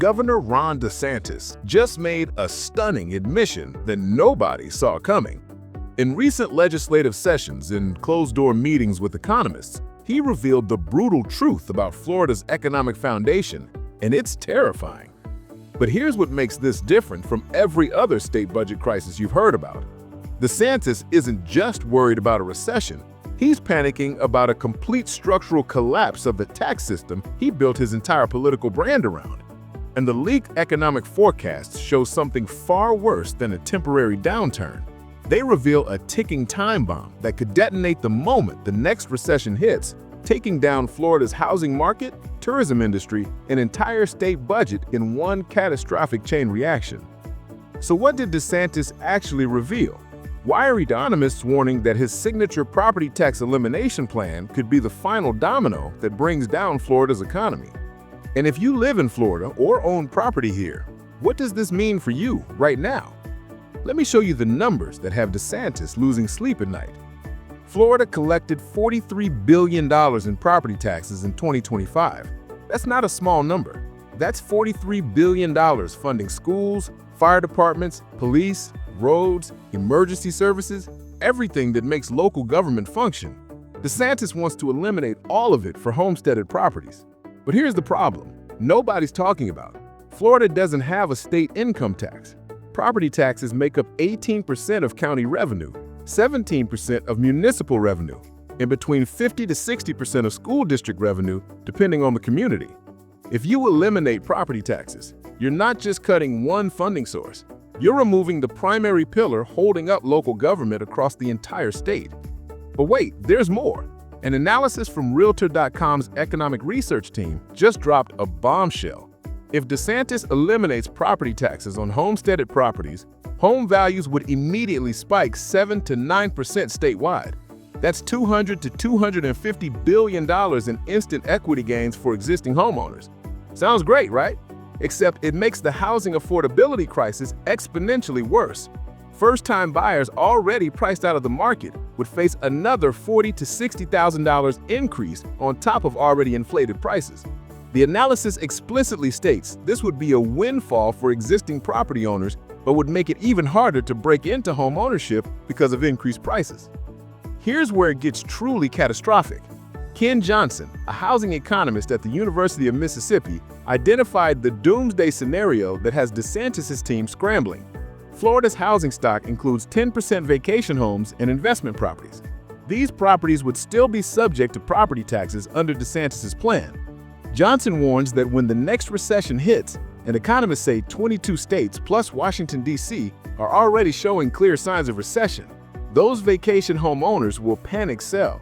Governor Ron DeSantis just made a stunning admission that nobody saw coming. In recent legislative sessions and closed-door meetings with economists, he revealed the brutal truth about Florida's economic foundation, and it's terrifying. But here's what makes this different from every other state budget crisis you've heard about. DeSantis isn't just worried about a recession. He's panicking about a complete structural collapse of the tax system he built his entire political brand around. And the leaked economic forecasts show something far worse than a temporary downturn. They reveal a ticking time bomb that could detonate the moment the next recession hits, taking down Florida's housing market, tourism industry, and entire state budget in one catastrophic chain reaction. So what did DeSantis actually reveal? Why are economists warning that his signature property tax elimination plan could be the final domino that brings down Florida's economy? And if you live in Florida or own property here, what does this mean for you right now? Let me show you the numbers that have DeSantis losing sleep at night. Florida collected $43 billion in property taxes in 2025. That's not a small number. That's $43 billion funding schools, fire departments, police, roads, emergency services, everything that makes local government function. DeSantis wants to eliminate all of it for homesteaded properties. But here's the problem nobody's talking about. Florida doesn't have a state income tax. Property taxes make up 18% of county revenue, 17% of municipal revenue, and between 50 to 60% of school district revenue, depending on the community. If you eliminate property taxes, you're not just cutting one funding source. You're removing the primary pillar holding up local government across the entire state. But wait, there's more. An analysis from Realtor.com's economic research team just dropped a bombshell. If DeSantis eliminates property taxes on homesteaded properties, home values would immediately spike 7 to 9% statewide. That's $200 to $250 billion in instant equity gains for existing homeowners. Sounds great, right? Except it makes the housing affordability crisis exponentially worse. First-time buyers already priced out of the market would face another $40,000 to $60,000 increase on top of already inflated prices. The analysis explicitly states this would be a windfall for existing property owners, but would make it even harder to break into home ownership because of increased prices. Here's where it gets truly catastrophic. Ken Johnson, a housing economist at the University of Mississippi, identified the doomsday scenario that has DeSantis' team scrambling. Florida's housing stock includes 10% vacation homes and investment properties. These properties would still be subject to property taxes under DeSantis' plan. Johnson warns that when the next recession hits, and economists say 22 states plus Washington, D.C. are already showing clear signs of recession, those vacation home owners will panic sell.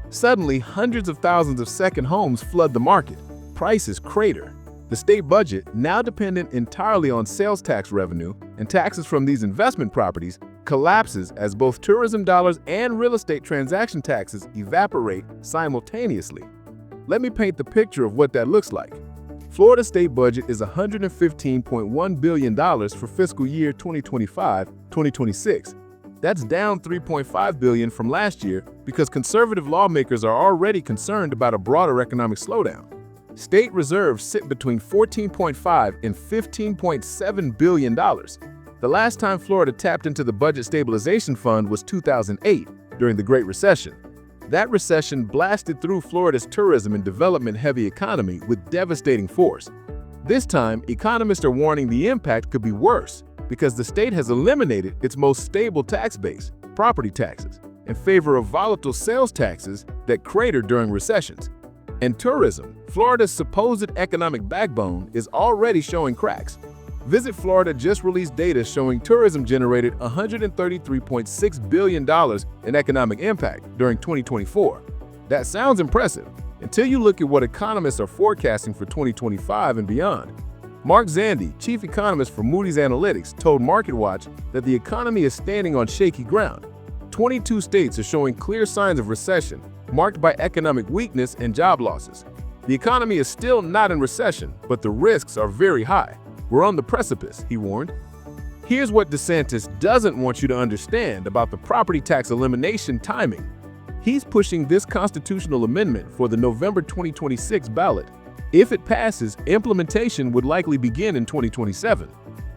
Suddenly, hundreds of thousands of second homes flood the market. Prices crater. The state budget, now dependent entirely on sales tax revenue and taxes from these investment properties, collapses as both tourism dollars and real estate transaction taxes evaporate simultaneously. Let me paint the picture of what that looks like. Florida's state budget is $115.1 billion for fiscal year 2025-2026. That's down $3.5 billion from last year because conservative lawmakers are already concerned about a broader economic slowdown. State reserves sit between $14.5 and $15.7 billion. The last time Florida tapped into the Budget Stabilization Fund was 2008, during the Great Recession. That recession blasted through Florida's tourism and development-heavy economy with devastating force. This time, economists are warning the impact could be worse because the state has eliminated its most stable tax base, property taxes, in favor of volatile sales taxes that crater during recessions. And tourism, Florida's supposed economic backbone, is already showing cracks. Visit Florida just released data showing tourism generated $133.6 billion in economic impact during 2024. That sounds impressive until you look at what economists are forecasting for 2025 and beyond. Mark Zandi, chief economist for Moody's Analytics, told MarketWatch that the economy is standing on shaky ground. 22 states are showing clear signs of recession, marked by economic weakness and job losses. The economy is still not in recession, but the risks are very high. We're on the precipice, he warned. Here's what DeSantis doesn't want you to understand about the property tax elimination timing. He's pushing this constitutional amendment for the November 2026 ballot. If it passes, implementation would likely begin in 2027.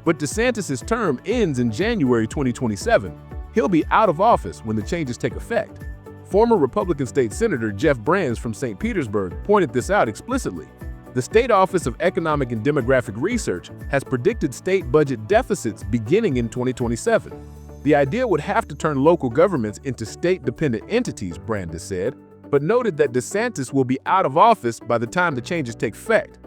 But DeSantis' term ends in January 2027. He'll be out of office when the changes take effect. Former Republican State Senator Jeff Brands from St. Petersburg pointed this out explicitly. The State Office of Economic and Demographic Research has predicted state budget deficits beginning in 2027. The idea would have to turn local governments into state-dependent entities, Brandes said, but noted that DeSantis will be out of office by the time the changes take effect.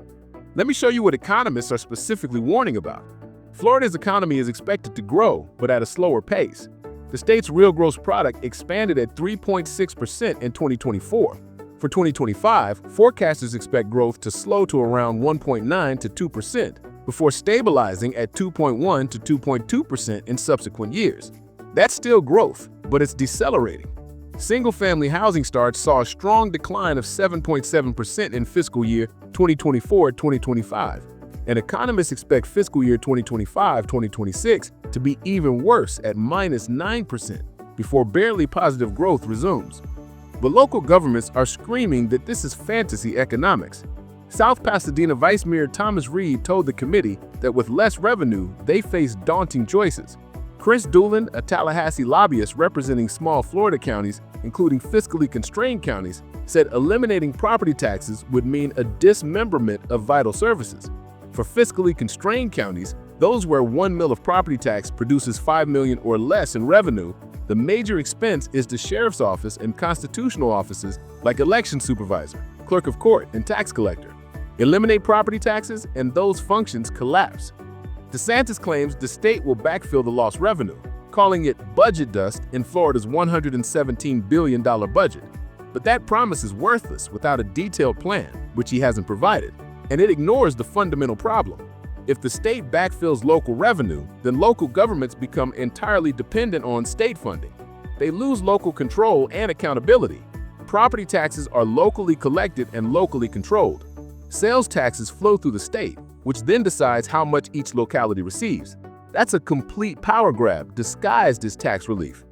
Let me show you what economists are specifically warning about. Florida's economy is expected to grow, but at a slower pace. The state's real gross product expanded at 3.6% in 2024. For 2025, forecasters expect growth to slow to around 1.9 to 2%, before stabilizing at 2.1 to 2.2% in subsequent years. That's still growth, but it's decelerating. Single-family housing starts saw a strong decline of 7.7% in fiscal year 2024-2025, and economists expect fiscal year 2025-2026 to be even worse at -9%, before barely positive growth resumes. But local governments are screaming that this is fantasy economics. South Pasadena Vice Mayor Thomas Reed told the committee that with less revenue, they face daunting choices. Chris Doolin, a Tallahassee lobbyist representing small Florida counties, including fiscally constrained counties, said eliminating property taxes would mean a dismemberment of vital services. For fiscally constrained counties, those where 1 mil of property tax produces $5 million or less in revenue, the major expense is the sheriff's office and constitutional offices like election supervisor, clerk of court, and tax collector. Eliminate property taxes, and those functions collapse. DeSantis claims the state will backfill the lost revenue, calling it budget dust in Florida's $117 billion budget. But that promise is worthless without a detailed plan, which he hasn't provided, and it ignores the fundamental problem. If the state backfills local revenue, then local governments become entirely dependent on state funding. They lose local control and accountability. Property taxes are locally collected and locally controlled. Sales taxes flow through the state, which then decides how much each locality receives. That's a complete power grab disguised as tax relief.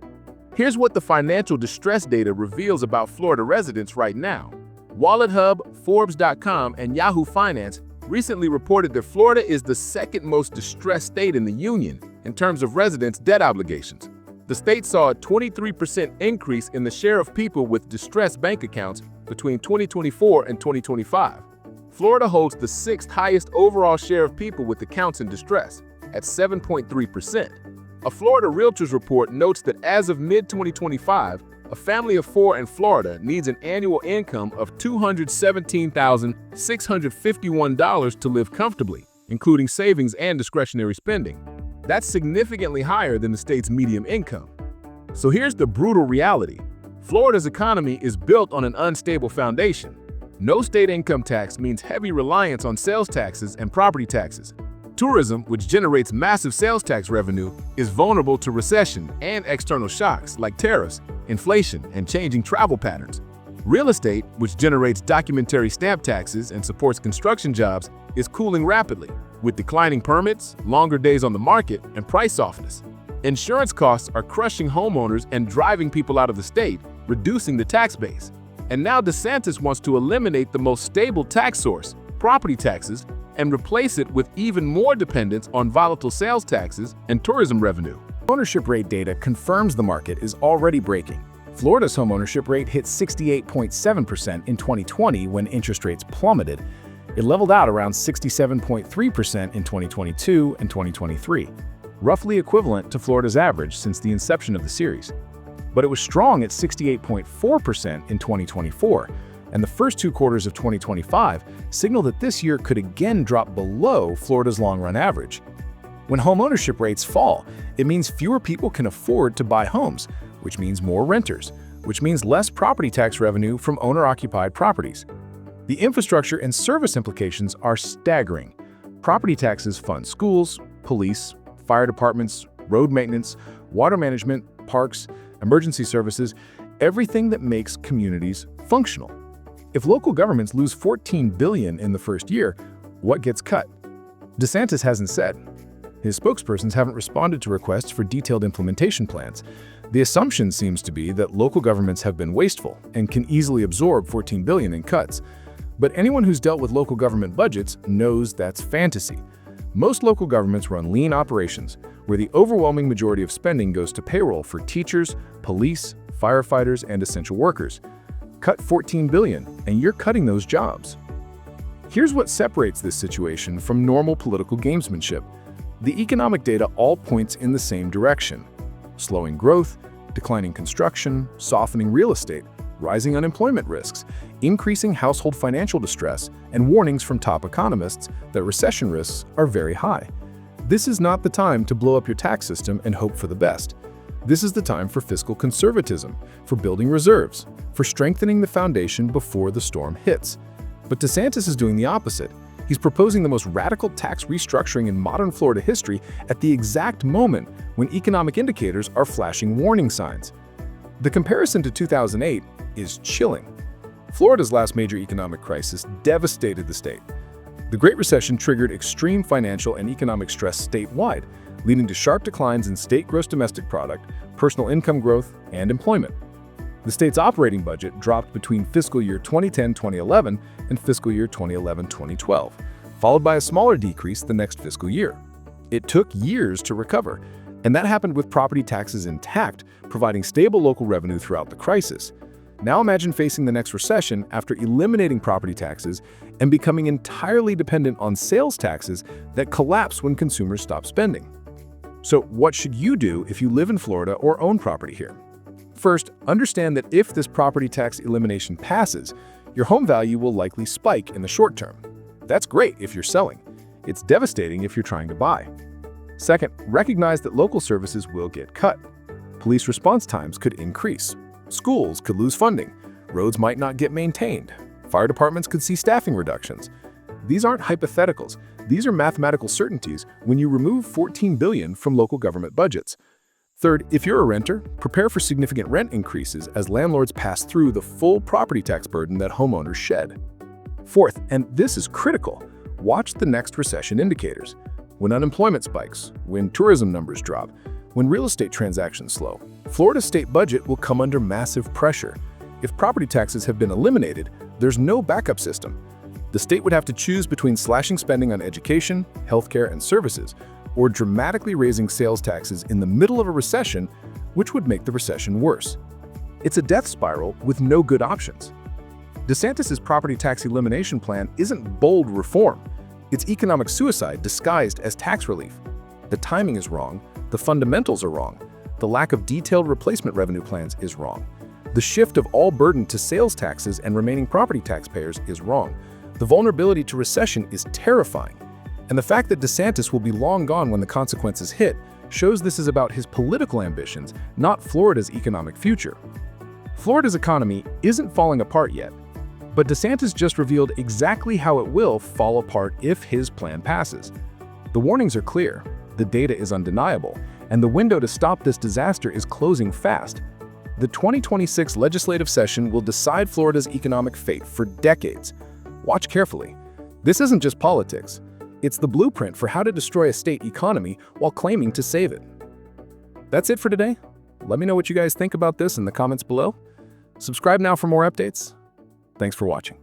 Here's what the financial distress data reveals about Florida residents right now. WalletHub, Forbes.com, and Yahoo Finance recently reported that Florida is the second most distressed state in the union in terms of residents' debt obligations. The state saw a 23% increase in the share of people with distressed bank accounts between 2024 and 2025. Florida holds the sixth highest overall share of people with accounts in distress, at 7.3%. A Florida Realtors report notes that as of mid-2025, a family of 4 in Florida needs an annual income of $217,651 to live comfortably, including savings and discretionary spending. That's significantly higher than the state's median income. So here's the brutal reality. Florida's economy is built on an unstable foundation. No state income tax means heavy reliance on sales taxes and property taxes. Tourism, which generates massive sales tax revenue, is vulnerable to recession and external shocks like tariffs, inflation, and changing travel patterns. Real estate, which generates documentary stamp taxes and supports construction jobs, is cooling rapidly, with declining permits, longer days on the market, and price softness. Insurance costs are crushing homeowners and driving people out of the state, reducing the tax base. And now DeSantis wants to eliminate the most stable tax source, property taxes, and replace it with even more dependence on volatile sales taxes and tourism revenue. Ownership rate data confirms the market is already breaking. Florida's homeownership rate hit 68.7% in 2020 when interest rates plummeted. It leveled out around 67.3% in 2022 and 2023, roughly equivalent to Florida's average since the inception of the series. But it was strong at 68.4% in 2024, and the first 2 quarters of 2025 signal that this year could again drop below Florida's long-run average. When homeownership rates fall, it means fewer people can afford to buy homes, which means more renters, which means less property tax revenue from owner-occupied properties. The infrastructure and service implications are staggering. Property taxes fund schools, police, fire departments, road maintenance, water management, parks, emergency services, everything that makes communities functional. If local governments lose $14 billion in the first year, what gets cut? DeSantis hasn't said. His spokespersons haven't responded to requests for detailed implementation plans. The assumption seems to be that local governments have been wasteful and can easily absorb $14 billion in cuts. But anyone who's dealt with local government budgets knows that's fantasy. Most local governments run lean operations, where the overwhelming majority of spending goes to payroll for teachers, police, firefighters, and essential workers. Cut $14 billion, and you're cutting those jobs. Here's what separates this situation from normal political gamesmanship. The economic data all points in the same direction: slowing growth, declining construction, softening real estate, rising unemployment risks, increasing household financial distress, and warnings from top economists that recession risks are very high. This is not the time to blow up your tax system and hope for the best. This is the time for fiscal conservatism, for building reserves, for strengthening the foundation before the storm hits. But DeSantis is doing the opposite. He's proposing the most radical tax restructuring in modern Florida history at the exact moment when economic indicators are flashing warning signs. The comparison to 2008 is chilling. Florida's last major economic crisis devastated the state. The Great Recession triggered extreme financial and economic stress statewide, leading to sharp declines in state gross domestic product, personal income growth, and employment. The state's operating budget dropped between fiscal year 2010-2011 and fiscal year 2011-2012, followed by a smaller decrease the next fiscal year. It took years to recover, and that happened with property taxes intact, providing stable local revenue throughout the crisis. Now imagine facing the next recession after eliminating property taxes and becoming entirely dependent on sales taxes that collapse when consumers stop spending. So what should you do if you live in Florida or own property here? First, understand that if this property tax elimination passes, your home value will likely spike in the short term. That's great if you're selling. It's devastating if you're trying to buy. Second, recognize that local services will get cut. Police response times could increase. Schools could lose funding. Roads might not get maintained. Fire departments could see staffing reductions. These aren't hypotheticals. These are mathematical certainties when you remove $14 billion from local government budgets. Third, if you're a renter, prepare for significant rent increases as landlords pass through the full property tax burden that homeowners shed. Fourth, and this is critical, watch the next recession indicators. When unemployment spikes, when tourism numbers drop, when real estate transactions slow, Florida's state budget will come under massive pressure. If property taxes have been eliminated, there's no backup system. The state would have to choose between slashing spending on education, healthcare, and services, or dramatically raising sales taxes in the middle of a recession, which would make the recession worse. It's a death spiral with no good options. DeSantis' property tax elimination plan isn't bold reform. It's economic suicide disguised as tax relief. The timing is wrong, the fundamentals are wrong, the lack of detailed replacement revenue plans is wrong. The shift of all burden to sales taxes and remaining property taxpayers is wrong. The vulnerability to recession is terrifying. And the fact that DeSantis will be long gone when the consequences hit shows this is about his political ambitions, not Florida's economic future. Florida's economy isn't falling apart yet, but DeSantis just revealed exactly how it will fall apart if his plan passes. The warnings are clear, the data is undeniable, and the window to stop this disaster is closing fast. The 2026 legislative session will decide Florida's economic fate for decades. Watch carefully. This isn't just politics. It's the blueprint for how to destroy a state economy while claiming to save it. That's it for today. Let me know what you guys think about this in the comments below. Subscribe now for more updates. Thanks for watching.